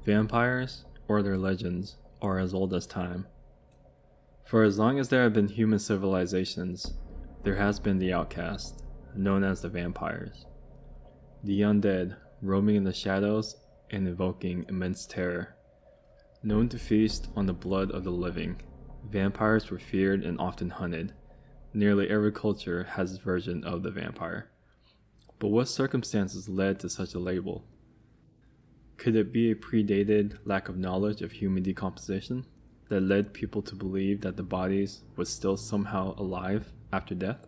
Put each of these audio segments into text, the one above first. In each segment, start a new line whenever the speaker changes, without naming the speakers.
Vampires, or their legends, are as old as time. For as long as there have been human civilizations, there has been the outcast, known as the vampires. The undead, roaming in the shadows and evoking immense terror. Known to feast on the blood of the living, vampires were feared and often hunted. Nearly every culture has its version of the vampire. But what circumstances led to such a label? Could it be a predated lack of knowledge of human decomposition that led people to believe that the bodies were still somehow alive after death?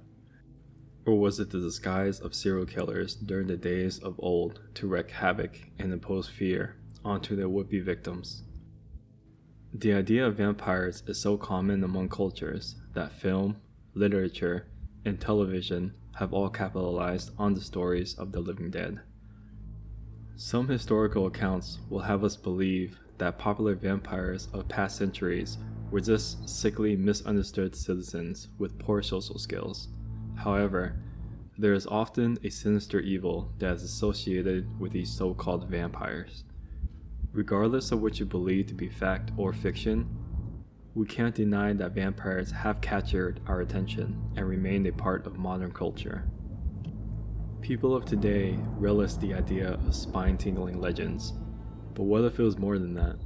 Or was it the disguise of serial killers during the days of old to wreak havoc and impose fear onto their would-be victims? The idea of vampires is so common among cultures that film, literature, and television have all capitalized on the stories of the living dead. Some historical accounts will have us believe that popular vampires of past centuries were just sickly, misunderstood citizens with poor social skills. However, there is often a sinister evil that is associated with these so-called vampires. Regardless of what you believe to be fact or fiction, we can't deny that vampires have captured our attention and remained a part of modern culture. People of today relish the idea of spine-tingling legends, but what if it was more than that?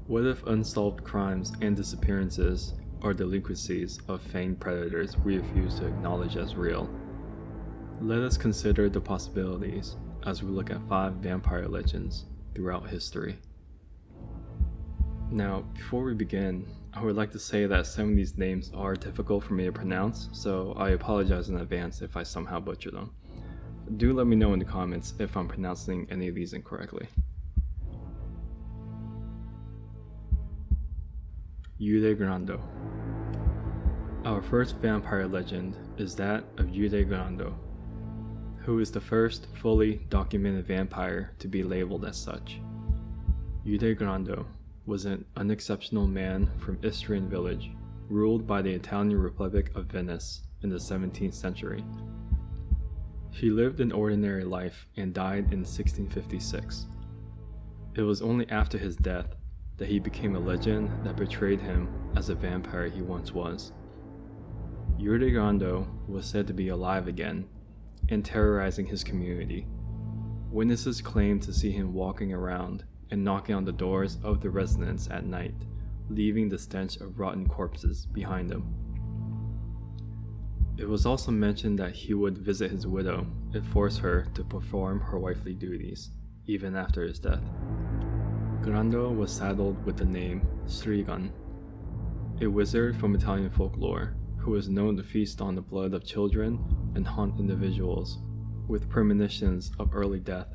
What if unsolved crimes and disappearances are delinquencies of fanged predators we refuse to acknowledge as real? Let us consider the possibilities as we look at 5 vampire legends throughout history. Now, before we begin, I would like to say that some of these names are difficult for me to pronounce, so I apologize in advance if I somehow butcher them. Do let me know in the comments if I'm pronouncing any of these incorrectly. Jure Grando. Our first vampire legend is that of Jure Grando, who is the first fully documented vampire to be labeled as such. Jure Grando was an unexceptional man from Istrian village, ruled by the Italian Republic of Venice in the 17th century. He lived an ordinary life and died in 1656. It was only after his death that he became a legend that portrayed him as a vampire he once was. Jure Grando was said to be alive again and terrorizing his community. Witnesses claimed to see him walking around and knocking on the doors of the residents at night, leaving the stench of rotten corpses behind him. It was also mentioned that he would visit his widow and force her to perform her wifely duties, even after his death. Grando was saddled with the name Strigan, a wizard from Italian folklore who was known to feast on the blood of children and haunt individuals with premonitions of early death.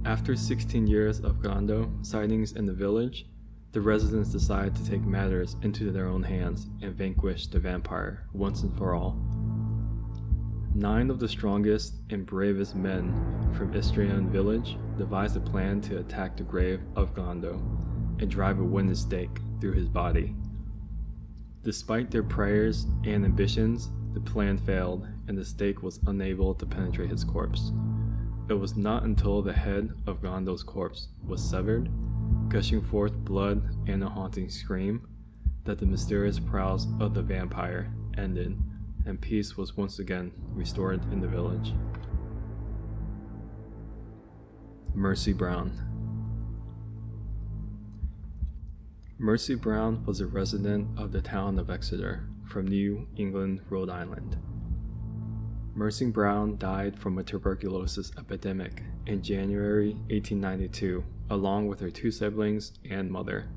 After 16 years of Grando sightings in the village, the residents decided to take matters into their own hands and vanquish the vampire once and for all. 9 of the strongest and bravest men from Istrian village devised a plan to attack the grave of Grando and drive a wooden stake through his body. Despite their prayers and ambitions, the plan failed and the stake was unable to penetrate his corpse. It was not until the head of Grando's corpse was severed, gushing forth blood and a haunting scream, that the mysterious prowls of the vampire ended and peace was once again restored in the village. Mercy Brown. Mercy Brown was a resident of the town of Ecsed from New England, Rhode Island. Mercy Brown died from a tuberculosis epidemic in January 1892, along with her 2 siblings and mother.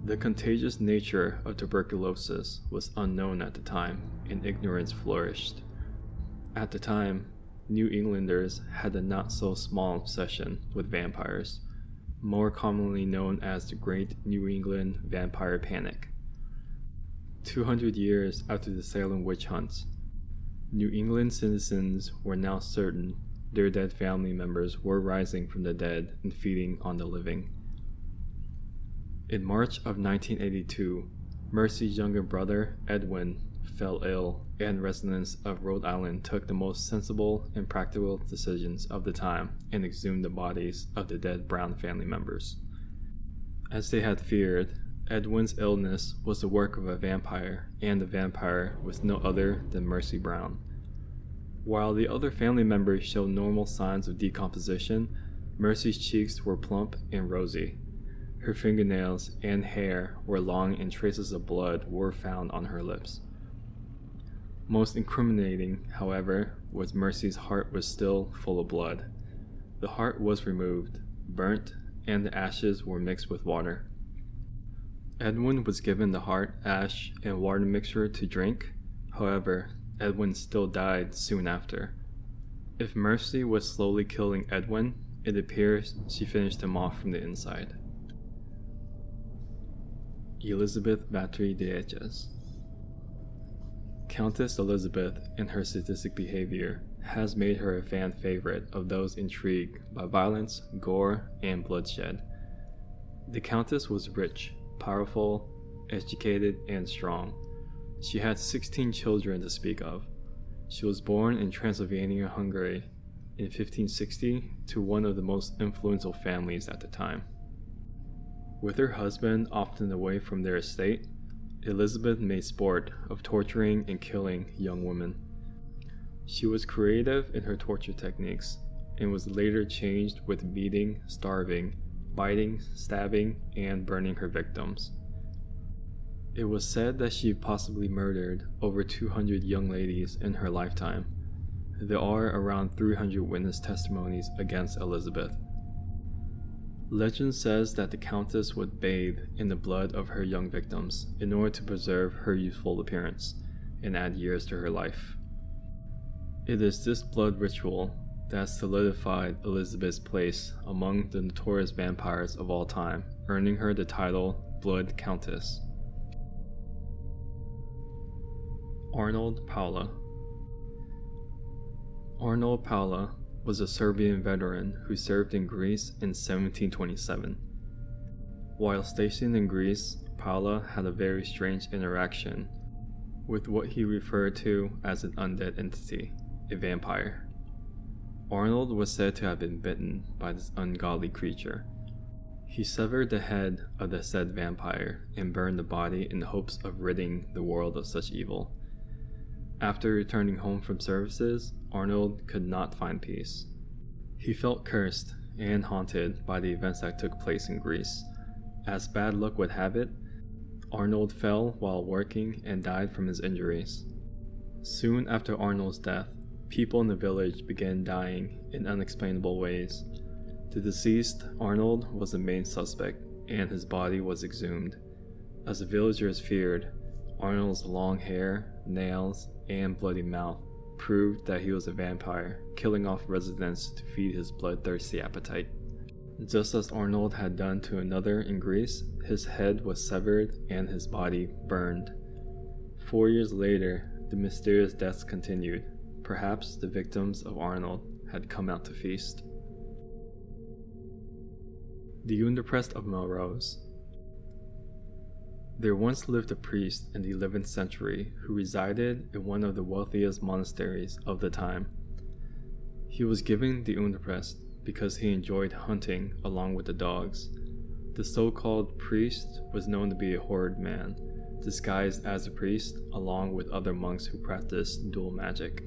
The contagious nature of tuberculosis was unknown at the time, and ignorance flourished. At the time, New Englanders had a not-so-small obsession with vampires, more commonly known as the Great New England Vampire Panic. 200 years after the Salem witch hunts, New England citizens were now certain their dead family members were rising from the dead and feeding on the living. In March of 1982, Mercy's younger brother, Edwin, fell ill, and residents of Rhode Island took the most sensible and practical decisions of the time and exhumed the bodies of the dead Brown family members. As they had feared, Edwin's illness was the work of a vampire, and the vampire was no other than Mercy Brown. While the other family members showed normal signs of decomposition, Mercy's cheeks were plump and rosy. Her fingernails and hair were long, and traces of blood were found on her lips. Most incriminating, however, was Mercy's heart was still full of blood. The heart was removed, burnt, and the ashes were mixed with water. Edwin was given the heart, ash, and water mixture to drink. However, Edwin still died soon after. If Mercy was slowly killing Edwin, it appears she finished him off from the inside. Elizabeth Báthory de Ecsed. Countess Elizabeth, in her sadistic behavior, has made her a fan favorite of those intrigued by violence, gore, and bloodshed. The Countess was rich, powerful, educated, and strong. She had 16 children to speak of. She was born in Transylvania, Hungary, in 1560 to one of the most influential families at the time. With her husband often away from their estate, Elizabeth made sport of torturing and killing young women. She was creative in her torture techniques and was later changed with beating, starving, biting, stabbing, and burning her victims. It was said that she possibly murdered over 200 young ladies in her lifetime. There are around 300 witness testimonies against Elizabeth. Legend says that the Countess would bathe in the blood of her young victims in order to preserve her youthful appearance and add years to her life. It is this blood ritual that solidified Elizabeth's place among the notorious vampires of all time, earning her the title Blood Countess. Arnold Paole. Arnold Paole was a Serbian veteran who served in Greece in 1727. While stationed in Greece, Paole had a very strange interaction with what he referred to as an undead entity, a vampire. Arnold was said to have been bitten by this ungodly creature. He severed the head of the said vampire and burned the body in hopes of ridding the world of such evil. After returning home from services, Arnold could not find peace. He felt cursed and haunted by the events that took place in Greece. As bad luck would have it, Arnold fell while working and died from his injuries. Soon after Arnold's death, people in the village began dying in unexplainable ways. The deceased, Arnold, was the main suspect, and his body was exhumed. As the villagers feared, Arnold's long hair, nails, and bloody mouth proved that he was a vampire, killing off residents to feed his bloodthirsty appetite. Just as Arnold had done to another in Greece, his head was severed and his body burned. 4 years later, the mysterious deaths continued. Perhaps the victims of Arnold had come out to feast. The Hunderprest of Melrose. There once lived a priest in the 11th century who resided in one of the wealthiest monasteries of the time. He was given the Hunderprest because he enjoyed hunting along with the dogs. The so-called priest was known to be a horrid man, disguised as a priest along with other monks who practiced dual magic.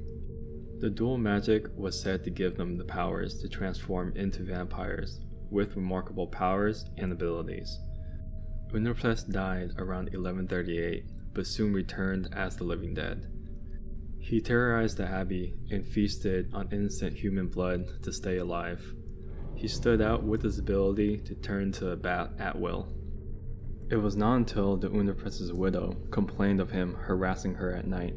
The dual magic was said to give them the powers to transform into vampires with remarkable powers and abilities. Hunderprest died around 1138, but soon returned as the living dead. He terrorized the abbey and feasted on innocent human blood to stay alive. He stood out with his ability to turn to a bat at will. It was not until the Hunderprest's widow complained of him harassing her at night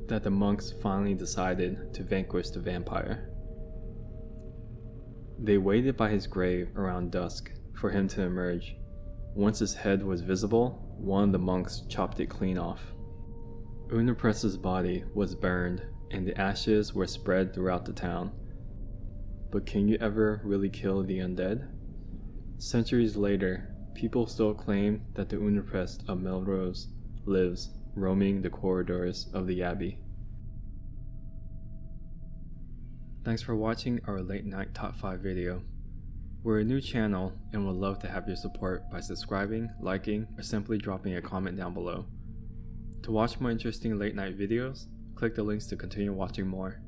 that the monks finally decided to vanquish the vampire. They waited by his grave around dusk for him to emerge. Once his head was visible, one of the monks chopped it clean off. Hunderprest's body was burned and the ashes were spread throughout the town. But can you ever really kill the undead? Centuries later, people still claim that the Hunderprest of Melrose lives roaming the corridors of the Abbey. Thanks for watching our late night top 5 video. We're a new channel and would love to have your support by subscribing, liking, or simply dropping a comment down below. To watch more interesting late night videos, click the links to continue watching more.